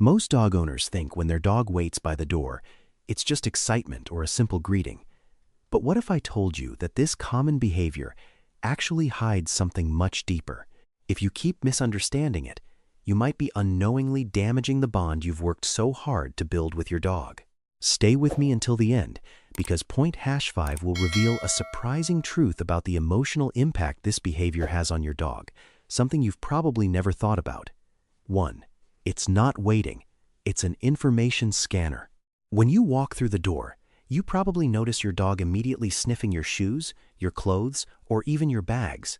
Most dog owners think when their dog waits by the door, it's just excitement or a simple greeting. But what if I told you that this common behavior actually hides something much deeper? If you keep misunderstanding it, you might be unknowingly damaging the bond you've worked so hard to build with your dog. Stay with me until the end, because point #5 will reveal a surprising truth about the emotional impact this behavior has on your dog, something you've probably never thought about. 1. It's not waiting, it's an information scanner. When you walk through the door, you probably notice your dog immediately sniffing your shoes, your clothes, or even your bags.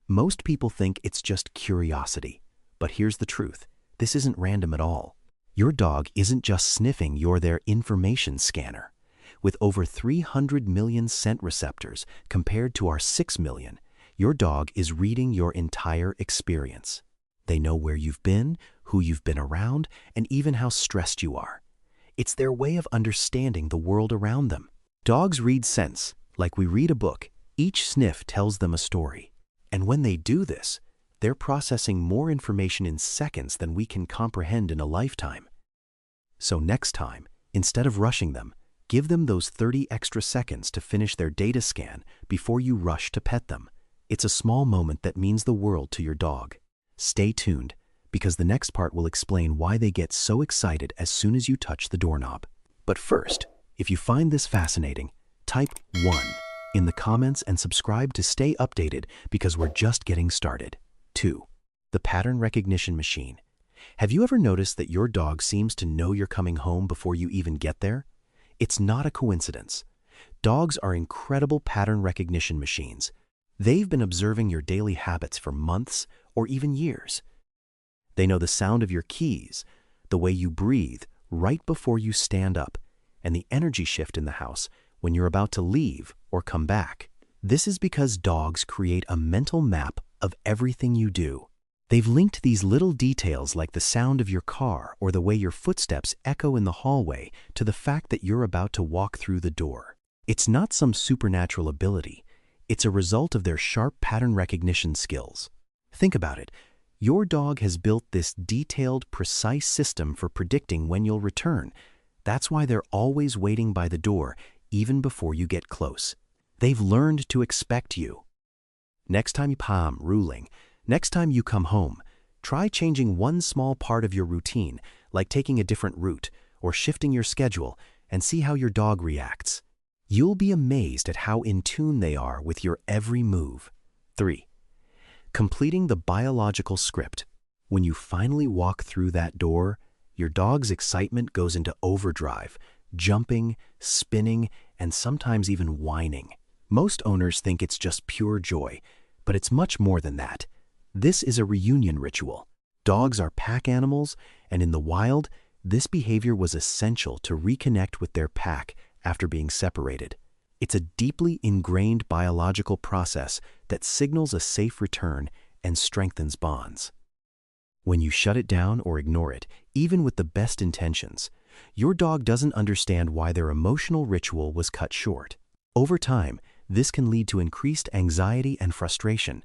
Most people think it's just curiosity, but here's the truth. This isn't random at all. Your dog isn't just sniffing, you're their information scanner. With over 300 million scent receptors compared to our 6 million, your dog is reading your entire experience. They know where you've been, who you've been around, and even how stressed you are. It's their way of understanding the world around them. Dogs read scents, like we read a book. Each sniff tells them a story. And when they do this, they're processing more information in seconds than we can comprehend in a lifetime. So next time, instead of rushing them, give them those 30 extra seconds to finish their data scan before you rush to pet them. It's a small moment that means the world to your dog. Stay tuned, because the next part will explain why they get so excited as soon as you touch the doorknob. But first, if you find this fascinating, type 1 in the comments and subscribe to stay updated, because we're just getting started. 2. The pattern recognition machine. Have you ever noticed that your dog seems to know you're coming home before you even get there? It's not a coincidence. Dogs are incredible pattern recognition machines. They've been observing your daily habits for months or even years. They know the sound of your keys, the way you breathe right before you stand up, and the energy shift in the house when you're about to leave or come back. This is because dogs create a mental map of everything you do. They've linked these little details, like the sound of your car or the way your footsteps echo in the hallway, to the fact that you're about to walk through the door. It's not some supernatural ability. It's a result of their sharp pattern recognition skills. Think about it. Your dog has built this detailed, precise system for predicting when you'll return. That's why they're always waiting by the door, even before you get close. They've learned to expect you. Next time you come home, try changing one small part of your routine, like taking a different route or shifting your schedule, and see how your dog reacts. You'll be amazed at how in tune they are with your every move. 3. Completing the biological script. When you finally walk through that door, your dog's excitement goes into overdrive, jumping, spinning, and sometimes even whining. Most owners think it's just pure joy, but it's much more than that. This is a reunion ritual. Dogs are pack animals, and in the wild, this behavior was essential to reconnect with their pack after being separated. It's a deeply ingrained biological process that signals a safe return and strengthens bonds. When you shut it down or ignore it, even with the best intentions, your dog doesn't understand why their emotional ritual was cut short. Over time, this can lead to increased anxiety and frustration,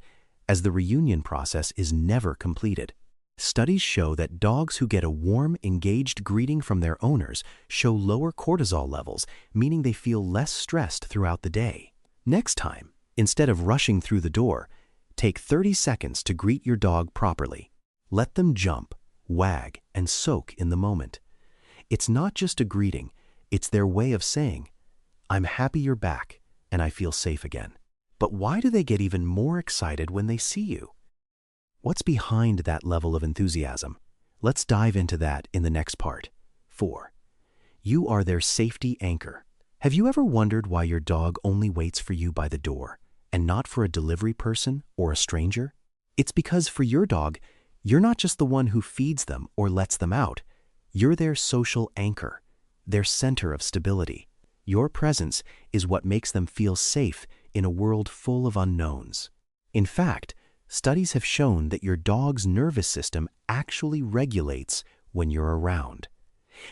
as the reunion process is never completed. Studies show that dogs who get a warm, engaged greeting from their owners show lower cortisol levels, meaning they feel less stressed throughout the day. Next time, instead of rushing through the door, take 30 seconds to greet your dog properly. Let them jump, wag, and soak in the moment. It's not just a greeting, it's their way of saying, "I'm happy you're back, and I feel safe again." But why do they get even more excited when they see you? What's behind that level of enthusiasm? Let's dive into that in the next part. 4. You are their safety anchor. Have you ever wondered why your dog only waits for you by the door and not for a delivery person or a stranger? It's because for your dog, you're not just the one who feeds them or lets them out. You're their social anchor, their center of stability. Your presence is what makes them feel safe in a world full of unknowns. In fact, studies have shown that your dog's nervous system actually regulates when you're around.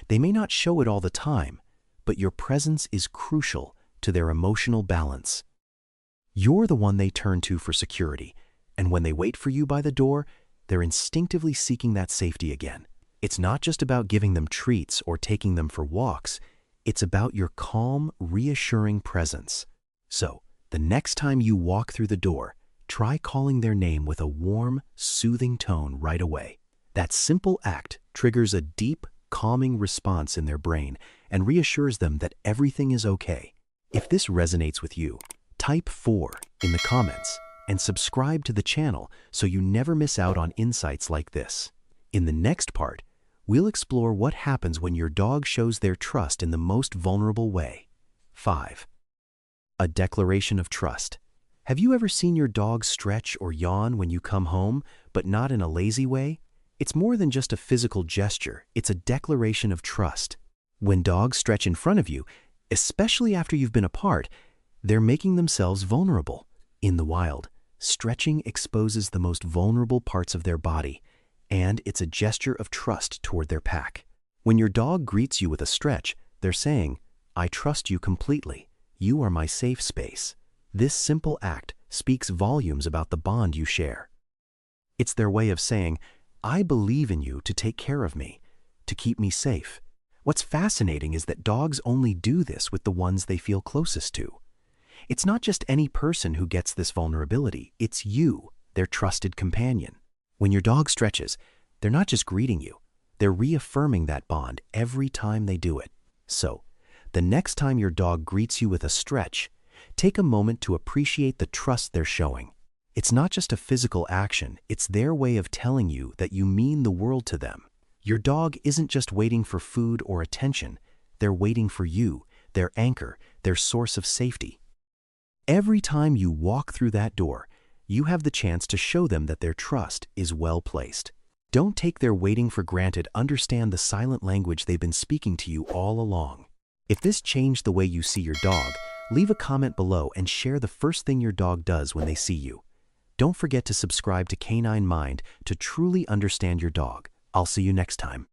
They may not show it all the time, but your presence is crucial to their emotional balance. You're the one they turn to for security, and when they wait for you by the door, they're instinctively seeking that safety again. It's not just about giving them treats or taking them for walks. It's about your calm, reassuring presence. So, the next time you walk through the door, try calling their name with a warm, soothing tone right away. That simple act triggers a deep, calming response in their brain and reassures them that everything is okay. If this resonates with you, type 4 in the comments and subscribe to the channel so you never miss out on insights like this. In the next part, we'll explore what happens when your dog shows their trust in the most vulnerable way. 5. A declaration of trust. Have you ever seen your dog stretch or yawn when you come home, but not in a lazy way? It's more than just a physical gesture, it's a declaration of trust. When dogs stretch in front of you, especially after you've been apart, they're making themselves vulnerable. In the wild, stretching exposes the most vulnerable parts of their body, and it's a gesture of trust toward their pack. When your dog greets you with a stretch, they're saying, "I trust you completely. You are my safe space." This simple act speaks volumes about the bond you share. It's their way of saying, "I believe in you to take care of me, to keep me safe." What's fascinating is that dogs only do this with the ones they feel closest to. It's not just any person who gets this vulnerability, it's you, their trusted companion. When your dog stretches, they're not just greeting you, they're reaffirming that bond every time they do it. So, the next time your dog greets you with a stretch, take a moment to appreciate the trust they're showing. It's not just a physical action, it's their way of telling you that you mean the world to them. Your dog isn't just waiting for food or attention, they're waiting for you, their anchor, their source of safety. Every time you walk through that door, you have the chance to show them that their trust is well placed. Don't take their waiting for granted, understand the silent language they've been speaking to you all along. If this changed the way you see your dog, leave a comment below and share the first thing your dog does when they see you. Don't forget to subscribe to Canine Mind to truly understand your dog. I'll see you next time.